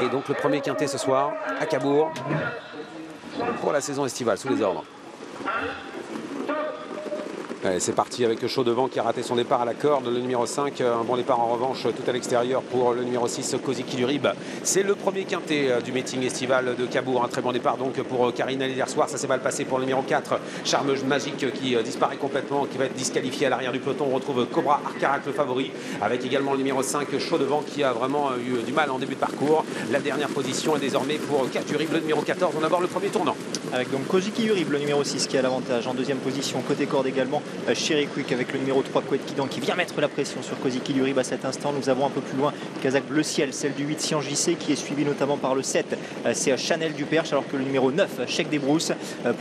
Et donc le premier quintet ce soir à Cabourg pour la saison estivale sous les ordres. C'est parti avec Chaud Devant qui a raté son départ à la corde. Le numéro 5, un bon départ en revanche tout à l'extérieur pour le numéro 6, Koziki Lurib. C'est le premier quintet du meeting estival de Cabourg. Un très bon départ donc pour Karina hier soir. Ça s'est mal passé pour le numéro 4, Charme Magique qui disparaît complètement, qui va être disqualifié à l'arrière du peloton. On retrouve Cobra Arcarac le favori, avec également le numéro 5, Chaud Devant qui a vraiment eu du mal en début de parcours. La dernière position est désormais pour Cache du Rib, le numéro 14. On va voir le premier tournant. Avec donc Koziki Lurib, le numéro 6 qui a l'avantage en deuxième position. Côté corde également, Cherry Quick avec le numéro 3, Couette Kidan qui vient mettre la pression sur Koziki Lurib à cet instant. Nous avons un peu plus loin Kazakh Bleu Ciel, celle du 8 Sian JC qui est suivie notamment par le 7, c'est Chanel Duperche, alors que le numéro 9, Chèque des Brousses,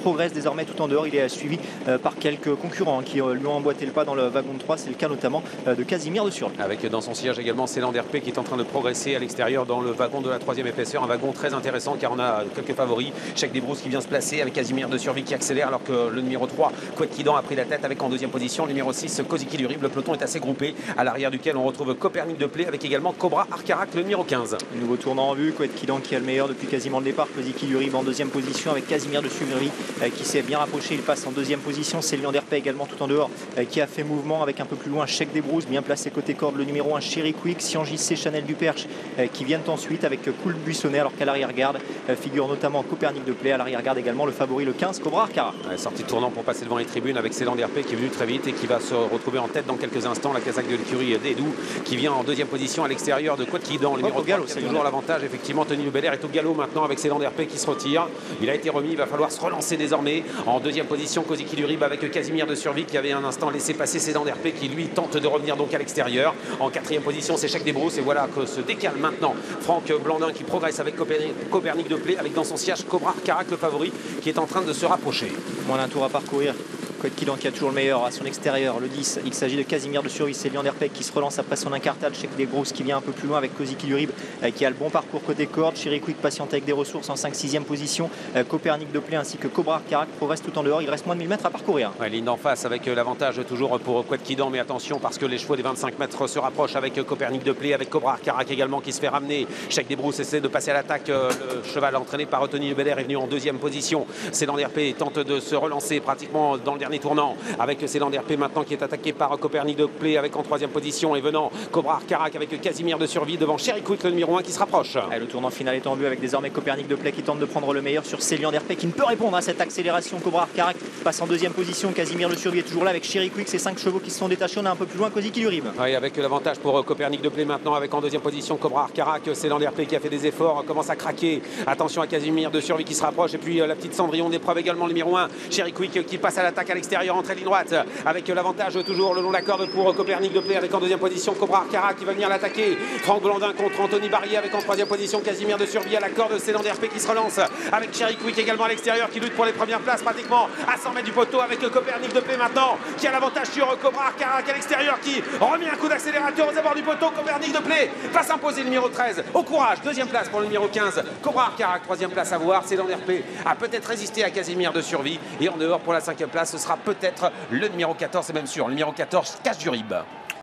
progresse désormais tout en dehors. Il est suivi par quelques concurrents qui lui ont emboîté le pas dans le wagon de 3. C'est le cas notamment de Casimir de Survie. Avec dans son sillage également Céland RP qui est en train de progresser à l'extérieur dans le wagon de la 3e épaisseur. Un wagon très intéressant car on a quelques favoris. Chèque des Brousses qui vient se placer avec Casimir de Survie qui accélère, alors que le numéro 3, Couette Kidan, a pris la tête avec en deuxième position le numéro 6, Koziki Lurib. Le peloton est assez groupé, à l'arrière duquel on retrouve Copernic de Play avec également Cobra Arcarac, le numéro 15. Nouveau tournant en vue, Couette Kidan qui a le meilleur depuis quasiment le départ. Koziki Lurib en deuxième position avec Casimir de Survie qui s'est bien rapproché. Il passe en deuxième position. C'est Lian d'Herpé également tout en dehors qui a fait mouvement avec un peu plus loin Chèque des Brousses, bien placé côté corde le numéro 1, Cherry Quick, Sian JC, Chanel Duperche qui viennent ensuite avec Cool Buissonnet, alors qu'à l'arrière-garde figure notamment Copernic de Play. À l'arrière-garde également le favori, le 15, Cobra Arcarac. Sortie de tournant pour passer devant les tribunes avec Céland RP qui est venu très vite et qui va se retrouver en tête dans quelques instants. La Kazakh de l'écurie d'Edou qui vient en deuxième position à l'extérieur de Couette Kidan. Le numéro 3 qui a toujours l'avantage. Effectivement, Tony Lebelair est au galop maintenant avec Céland RP qui se retire. Il a été remis, il va falloir se relancer désormais. En deuxième position, Koziki Lurib avec Casimir de Survie qui avait un instant laissé passer Céland RP qui lui tente de revenir donc à l'extérieur. En quatrième position, c'est Chèque des Brousses et voilà que se décale maintenant Franck Blandin qui progresse avec Copernic de Play, avec dans son sillage Cobra Arcarac le favori qui est en train de se rapprocher. Moins d'un tour à parcourir. Couette Kidan qui a toujours le meilleur à son extérieur, le 10, il s'agit de Casimir de Survie. C'est Lian d'Herpé qui se relance après son incartade. Chèque des Brousses qui vient un peu plus loin avec Koziki Lurib qui a le bon parcours côté corde. Cherry Quick patiente avec des ressources en 5-6e position. Copernic de Play ainsi que Cobra Arcarac progresse tout en dehors. Il reste moins de 1000 mètres à parcourir. Ligne d'en face avec l'avantage toujours pour Couette Kidan, mais attention parce que les chevaux des 25 mètres se rapprochent avec Copernic de Play, avec Cobra Arcarac également qui se fait ramener. Chèque des Brousses essaie de passer à l'attaque. Le cheval entraîné par Tony Lebelair est venu en deuxième position. Céland RP tente de se relancer pratiquement dans le dernier tournant avec Céland RP maintenant qui est attaqué par Copernic de Play avec en troisième position et venant Cobra Arcarac avec Casimir de Survie devant Cherry Quick le numéro 1 qui se rapproche. Et le tournant final est en vue avec désormais Copernic de Play qui tente de prendre le meilleur sur Célian d'Herpé qui ne peut répondre à cette accélération. Cobra Arcarac passe en deuxième position. Casimir de Survie est toujours là avec Cherry Quick. Ces 5 chevaux qui se sont détachés. On a un peu plus loin Koziki Lurib. Oui, avec l'avantage pour Copernic de Play maintenant avec en deuxième position Cobra Arcarac. Céland RP qui a fait des efforts, commence à craquer. Attention à Casimir de Survie qui se rapproche et puis la petite Cendrillon d'épreuve également le numéro 1, Cherry Quick qui passe à l'attaque à l'extérieur entre ligne droite avec l'avantage toujours le long de la corde pour Copernic de Play avec en deuxième position Cobra Arcarac qui va venir l'attaquer. Franck Blandin contre Anthony Barrier avec en troisième position Casimir de Survie à la corde. Céland RP qui se relance avec Cherry Quick également à l'extérieur qui lutte pour les premières places pratiquement à 100 mètres du poteau avec Copernic de Play maintenant qui a l'avantage sur Cobra Arcarac à l'extérieur qui remet un coup d'accélérateur aux abords du poteau. Copernic de Play va s'imposer le numéro 13 au courage. Deuxième place pour le numéro 15 Cobra Arcarac. Troisième place à voir. Céland RP a peut-être résisté à Casimir de Survie et en dehors pour la cinquième place ce sera peut-être le numéro 14, c'est même sûr, le numéro 14, Cache du Rib.